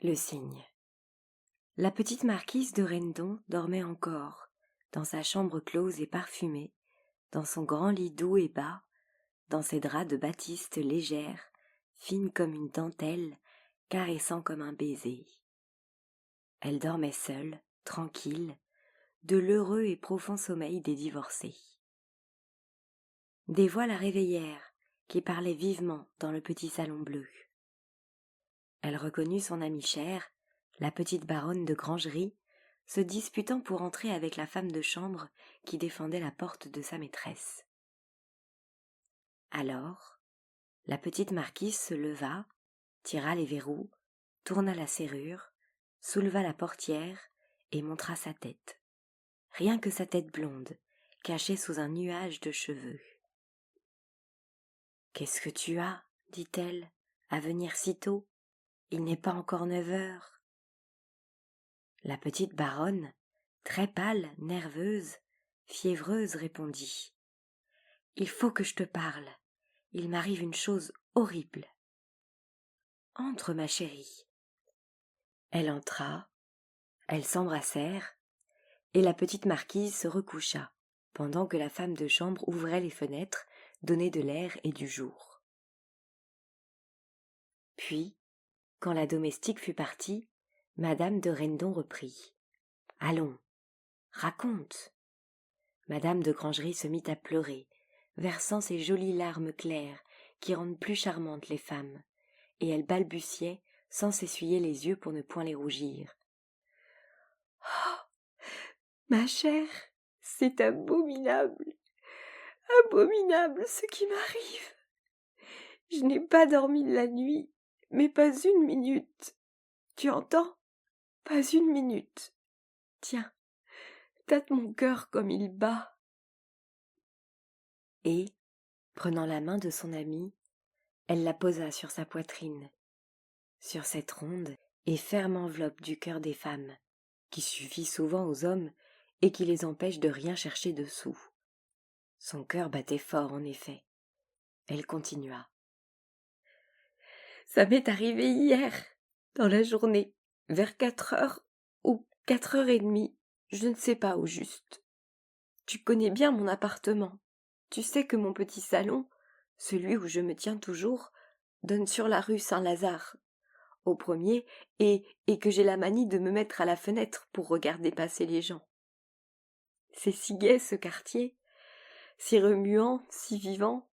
Le cygne. La petite marquise de Rendon dormait encore, dans sa chambre close et parfumée, dans son grand lit doux et bas, dans ses draps de batiste légère, fine comme une dentelle, caressant comme un baiser. Elle dormait seule, tranquille, de l'heureux et profond sommeil des divorcés. Des voix la réveillèrent, qui parlaient vivement dans le petit salon bleu. Elle reconnut son amie chère, la petite baronne de Grangerie, se disputant pour entrer avec la femme de chambre qui défendait la porte de sa maîtresse. Alors, la petite marquise se leva, tira les verrous, tourna la serrure, souleva la portière et montra sa tête. Rien que sa tête blonde, cachée sous un nuage de cheveux. « Qu'est-ce que tu as ?» dit-elle, « à venir si tôt ? Il n'est pas encore 9 heures. » La petite baronne, très pâle, nerveuse, fiévreuse, répondit « Il faut que je te parle. Il m'arrive une chose horrible. »« Entre, ma chérie. » Elle entra, elles s'embrassèrent, et la petite marquise se recoucha, pendant que la femme de chambre ouvrait les fenêtres, donnait de l'air et du jour. Puis, quand la domestique fut partie, madame de Rendon reprit. « Allons, raconte !» Madame de Grangerie se mit à pleurer, versant ces jolies larmes claires qui rendent plus charmantes les femmes, et elle balbutiait sans s'essuyer les yeux pour ne point les rougir. « Oh, ma chère, c'est abominable, abominable ce qui m'arrive. Je n'ai pas dormi de la nuit, mais pas une minute. Tu entends ? Pas une minute. Tiens, tâte mon cœur comme il bat. » Et, prenant la main de son amie, elle la posa sur sa poitrine, sur cette ronde et ferme enveloppe du cœur des femmes, qui suffit souvent aux hommes et qui les empêche de rien chercher dessous. Son cœur battait fort, en effet. Elle continua. « Ça m'est arrivé hier, dans la journée, vers 4 heures ou 4h30, je ne sais pas au juste. Tu connais bien mon appartement. Tu sais que mon petit salon, celui où je me tiens toujours, donne sur la rue Saint-Lazare, au premier, et que j'ai la manie de me mettre à la fenêtre pour regarder passer les gens. C'est si gai ce quartier, si remuant, si vivant.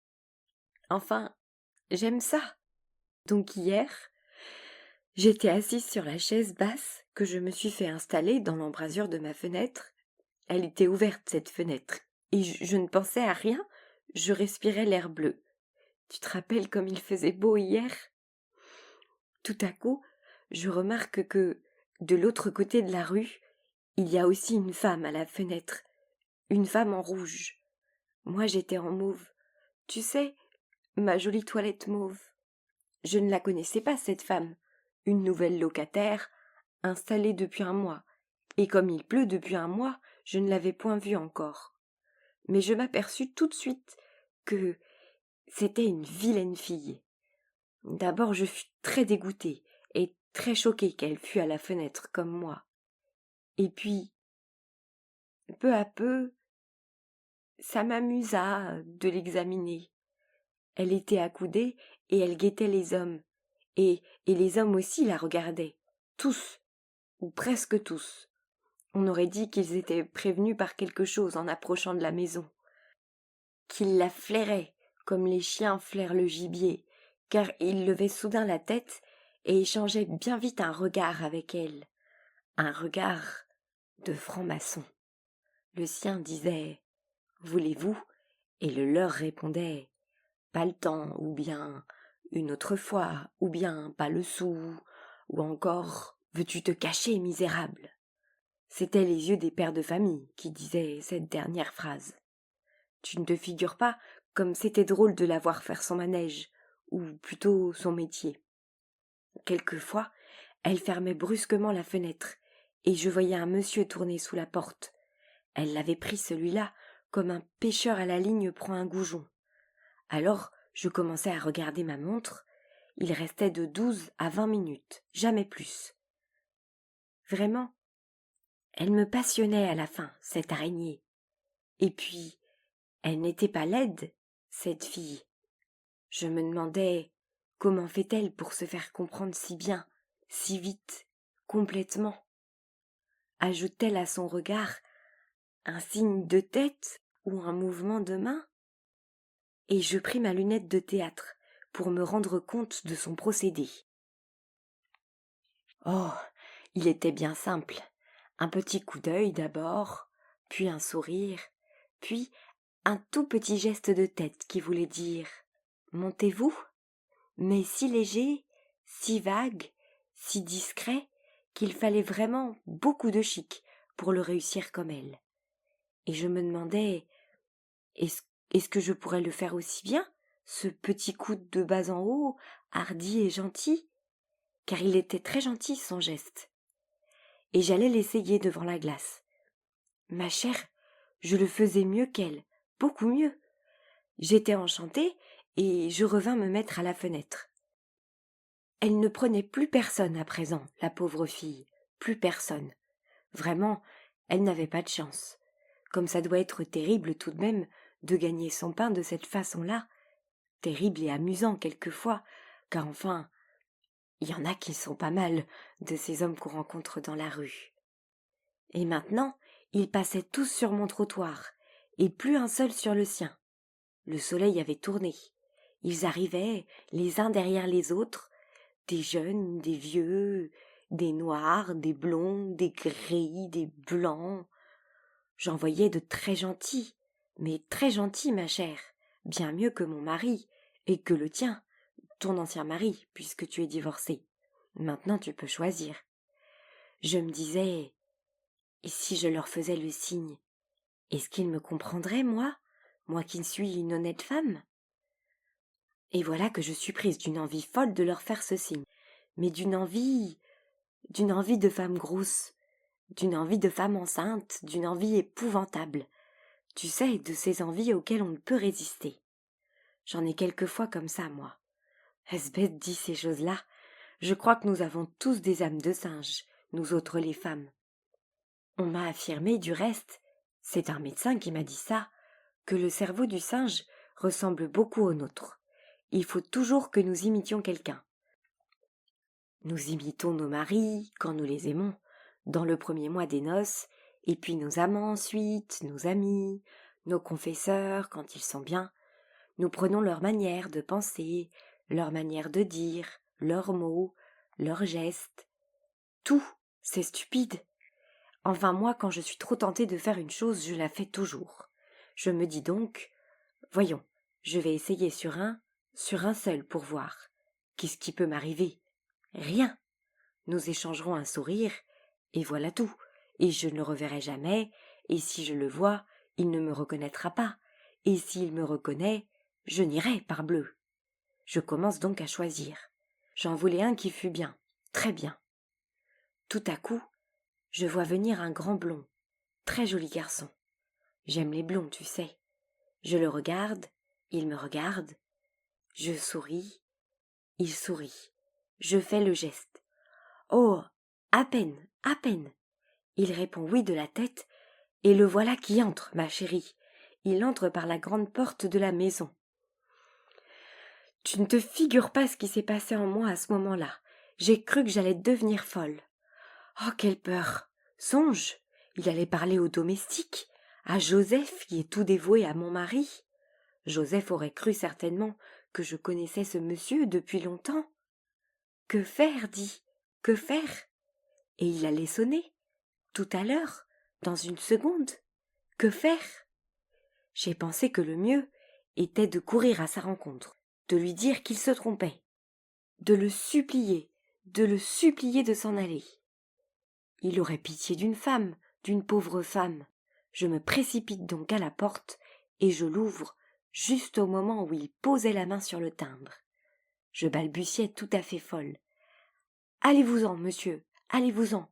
Enfin, j'aime ça. Donc hier, j'étais assise sur la chaise basse que je me suis fait installer dans l'embrasure de ma fenêtre. Elle était ouverte, cette fenêtre, et je ne pensais à rien, je respirais l'air bleu. Tu te rappelles comme il faisait beau hier ? Tout à coup, je remarque que, de l'autre côté de la rue, il y a aussi une femme à la fenêtre, une femme en rouge. Moi j'étais en mauve. Tu sais, ma jolie toilette mauve. Je ne la connaissais pas, cette femme, une nouvelle locataire, installée depuis un mois, et comme il pleut depuis un mois, je ne l'avais point vue encore. Mais je m'aperçus tout de suite que c'était une vilaine fille. D'abord je fus très dégoûtée et très choquée qu'elle fût à la fenêtre comme moi. Et puis, peu à peu, ça m'amusa de l'examiner. Elle était accoudée et elle guettait les hommes, et les hommes aussi la regardaient, tous, ou presque tous. On aurait dit qu'ils étaient prévenus par quelque chose en approchant de la maison, qu'ils la flairaient comme les chiens flairent le gibier, car ils levaient soudain la tête et échangeaient bien vite un regard avec elle, un regard de franc-maçon. Le sien disait « Voulez-vous » et le leur répondait « Pas le temps » ou bien « Une autre fois » ou bien « Pas le sou » ou encore « Veux-tu te cacher, misérable ?» C'étaient les yeux des pères de famille qui disaient cette dernière phrase. Tu ne te figures pas comme c'était drôle de la voir faire son manège, ou plutôt son métier. Quelquefois, elle fermait brusquement la fenêtre, et je voyais un monsieur tourner sous la porte. Elle l'avait pris celui-là comme un pêcheur à la ligne prend un goujon. Alors je commençai à regarder ma montre, Il restait de 12 à 20 minutes, jamais plus. Vraiment, elle me passionnait à la fin, cette araignée. Et puis, elle n'était pas laide, cette fille. Je me demandais comment fait-elle pour se faire comprendre si bien, si vite, complètement. Ajoute-t-elle à son regard un signe de tête ou un mouvement de main? Et je pris ma lunette de théâtre pour me rendre compte de son procédé. Oh, il était bien simple. Un petit coup d'œil d'abord, puis un sourire, puis un tout petit geste de tête qui voulait dire « Montez-vous », mais si léger, si vague, si discret, qu'il fallait vraiment beaucoup de chic pour le réussir comme elle. Et je me demandais est-ce que je pourrais le faire aussi bien, ce petit coup de bas en haut, hardi et gentil? Car il était très gentil son geste. Et j'allais l'essayer devant la glace. Ma chère, je le faisais mieux qu'elle, beaucoup mieux. J'étais enchantée et je revins me mettre à la fenêtre. Elle ne prenait plus personne à présent, la pauvre fille, plus personne. Vraiment, elle n'avait pas de chance. Comme ça doit être terrible tout de même de gagner son pain de cette façon-là. Terrible et amusant quelquefois, car enfin, il y en a qui sont pas mal de ces hommes qu'on rencontre dans la rue. Et maintenant, ils passaient tous sur mon trottoir, et plus un seul sur le sien. Le soleil avait tourné. Ils arrivaient, les uns derrière les autres, des jeunes, des vieux, des noirs, des blonds, des gris, des blancs. J'en voyais de très gentils, mais très gentils, ma chère, bien mieux que mon mari, et que le tien, ton ancien mari, puisque tu es divorcée. Maintenant tu peux choisir. Je me disais, et si je leur faisais le signe, est-ce qu'ils me comprendraient, moi qui ne suis une honnête femme? Et voilà que je suis prise d'une envie folle de leur faire ce signe, mais d'une envie de femme grosse, d'une envie de femme enceinte, d'une envie épouvantable. Tu sais, de ces envies auxquelles on ne peut résister. J'en ai quelquefois comme ça, moi. Est-ce bête dit ces choses-là? Je crois que nous avons tous des âmes de singes, nous autres les femmes. On m'a affirmé, du reste, c'est un médecin qui m'a dit ça, que le cerveau du singe ressemble beaucoup au nôtre. Il faut toujours que nous imitions quelqu'un. Nous imitons nos maris, quand nous les aimons, dans le premier mois des noces, et puis nos amants ensuite, nos amis, nos confesseurs, quand ils sont bien. Nous prenons leur manière de penser, leur manière de dire, leurs mots, leurs gestes. Tout, c'est stupide. Enfin, moi, quand je suis trop tentée de faire une chose, je la fais toujours. Je me dis donc, voyons, je vais essayer sur un seul pour voir. Qu'est-ce qui peut m'arriver? Rien. Nous échangerons un sourire, et voilà tout. Et je ne le reverrai jamais, et si je le vois, il ne me reconnaîtra pas. Et s'il me reconnaît, je n'irai, parbleu. Je commence donc à choisir. J'en voulais un qui fût bien, très bien. Tout à coup, je vois venir un grand blond, très joli garçon. J'aime les blonds, tu sais. Je le regarde, il me regarde. Je souris, il sourit. Je fais le geste. Oh, à peine, à peine. Il répond oui de la tête, et le voilà qui entre, ma chérie. Il entre par la grande porte de la maison. Tu ne te figures pas ce qui s'est passé en moi à ce moment-là. J'ai cru que j'allais devenir folle. Oh, quelle peur! Songe, il allait parler au domestique, à Joseph qui est tout dévoué à mon mari. Joseph aurait cru certainement que je connaissais ce monsieur depuis longtemps. Que faire, dis? Que faire? Et il allait sonner, tout à l'heure, dans une seconde. Que faire? J'ai pensé que le mieux était de courir à sa rencontre, de lui dire qu'il se trompait, de le supplier de s'en aller. Il aurait pitié d'une femme, d'une pauvre femme. Je me précipite donc à la porte et je l'ouvre juste au moment où il posait la main sur le timbre. Je balbutiais tout à fait folle. Allez-vous-en, monsieur, allez-vous-en.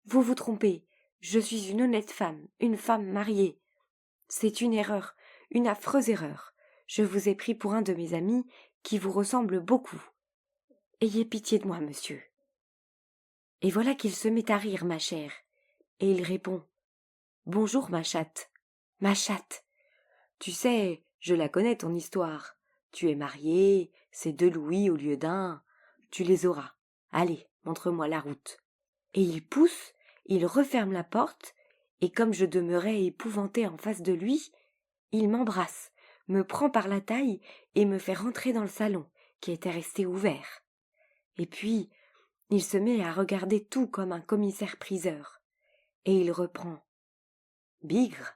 Vous vous trompez. Je suis une honnête femme, une femme mariée. C'est une erreur, une affreuse erreur. Je vous ai pris pour un de mes amis qui vous ressemble beaucoup. ayez pitié de moi, monsieur. Et voilà qu'il se met à rire, ma chère, et il répond: Bonjour, ma chatte. Ma chatte. Tu sais, je la connais ton histoire. Tu es mariée, c'est 2 louis au lieu d'un. Tu les auras. Allez, montre-moi la route. Et il pousse, il referme la porte, et comme je demeurais épouvantée en face de lui, il m'embrasse, me prend par la taille et me fait rentrer dans le salon, qui était resté ouvert. Et puis, il se met à regarder tout comme un commissaire-priseur. Et il reprend: Bigre,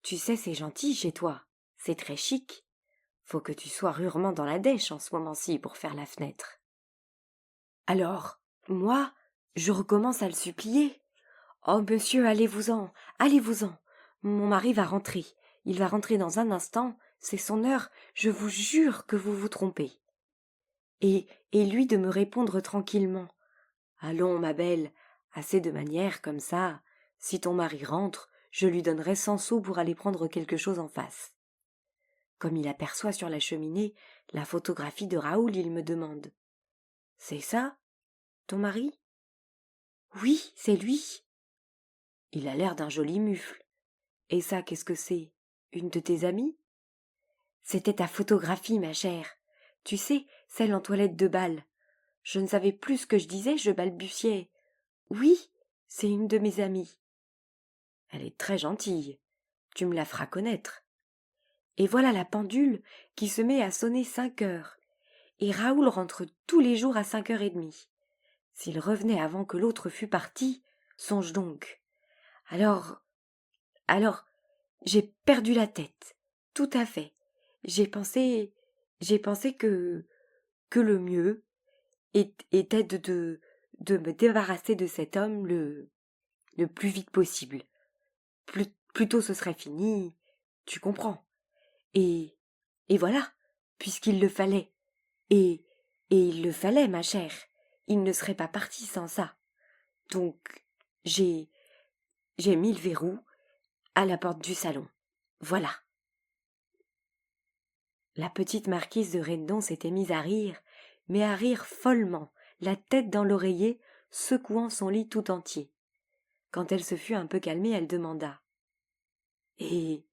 tu sais, c'est gentil chez toi, c'est très chic. Faut que tu sois rudement dans la dèche en ce moment-ci pour faire la fenêtre. Alors, moi, je recommence à le supplier. Oh, monsieur, allez-vous-en, allez-vous-en. Mon mari va rentrer. Il va rentrer dans un instant, c'est son heure, je vous jure que vous vous trompez. Et lui de me répondre tranquillement: Allons, ma belle, assez de manières comme ça. Si ton mari rentre, je lui donnerai 100 sous pour aller prendre quelque chose en face. Comme il aperçoit sur la cheminée la photographie de Raoul, il me demande: C'est ça, ton mari? Oui, c'est lui. Il a l'air d'un joli mufle. Et ça, qu'est-ce que c'est? Une de tes amies? C'était ta photographie, ma chère. Tu sais, celle en toilette de bal. Je ne savais plus ce que je disais, je balbutiais. Oui, c'est une de mes amies. Elle est très gentille. Tu me la feras connaître. Et voilà la pendule qui se met à sonner 5 heures. Et Raoul rentre tous les jours à 5h30. S'il revenait avant que l'autre fût parti, songe donc. Alors, j'ai perdu la tête. Tout à fait. J'ai pensé que le mieux était de me débarrasser de cet homme le plus vite possible. Plus tôt ce serait fini, tu comprends. Et voilà, puisqu'il le fallait. Et il le fallait, ma chère. Il ne serait pas parti sans ça. Donc, j'ai mis le verrou à la porte du salon. Voilà. La petite marquise de Rendon s'était mise à rire, mais à rire follement, la tête dans l'oreiller, secouant son lit tout entier. Quand elle se fut un peu calmée, elle demanda: Et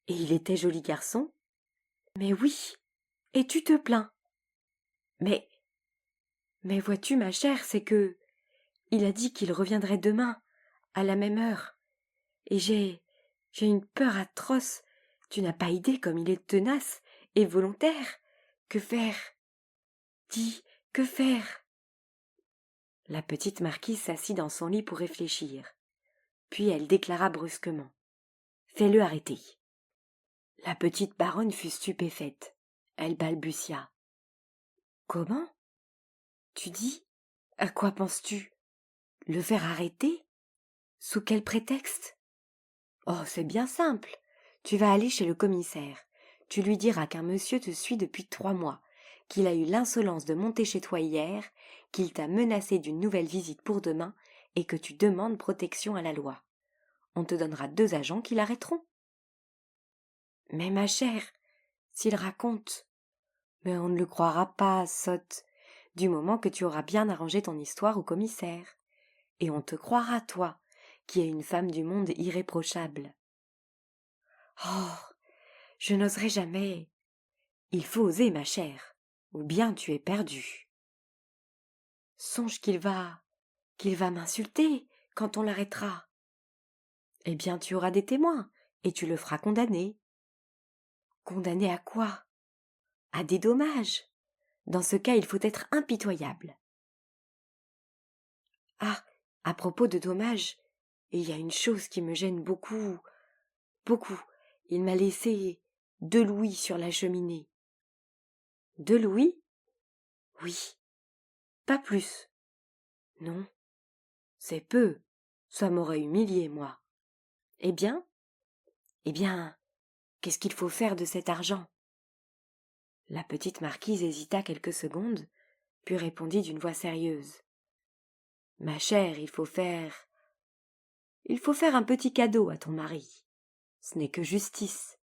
il était joli garçon? Mais oui. Et tu te plains? Mais vois-tu, ma chère, c'est que il a dit qu'il reviendrait demain, à la même heure. Et j'ai une peur atroce. Tu n'as pas idée comme il est tenace et volontaire. Que faire? Dis, que faire? La petite marquise s'assit dans son lit pour réfléchir. Puis elle déclara brusquement: Fais-le arrêter. La petite baronne fut stupéfaite. Elle balbutia: Comment? Tu dis? À quoi penses-tu? Le faire arrêter? Sous quel prétexte? Oh, c'est bien simple. Tu vas aller chez le commissaire. Tu lui diras qu'un monsieur te suit depuis 3 mois, qu'il a eu l'insolence de monter chez toi hier, qu'il t'a menacé d'une nouvelle visite pour demain et que tu demandes protection à la loi. On te donnera 2 agents qui l'arrêteront. Mais ma chère, s'il raconte... Mais on ne le croira pas, sotte, du moment que tu auras bien arrangé ton histoire au commissaire. Et on te croira, toi, qui es une femme du monde irréprochable. Oh, je n'oserai jamais. Il faut oser, ma chère, ou bien tu es perdue. Songe qu'il va m'insulter quand on l'arrêtera. Eh bien, tu auras des témoins, et tu le feras condamner. Condamner à quoi? À des dommages. Dans ce cas, il faut être impitoyable. Ah, à propos de dommages, il y a une chose qui me gêne beaucoup, beaucoup. Il m'a laissé 2 louis sur la cheminée. 2 louis? Oui. Pas plus. Non. C'est peu. Ça m'aurait humilié, moi. Eh bien? Eh bien, qu'est-ce qu'il faut faire de cet argent? La petite marquise hésita quelques secondes, puis répondit d'une voix sérieuse. Ma chère, il faut faire un petit cadeau à ton mari. Ce n'est que justice.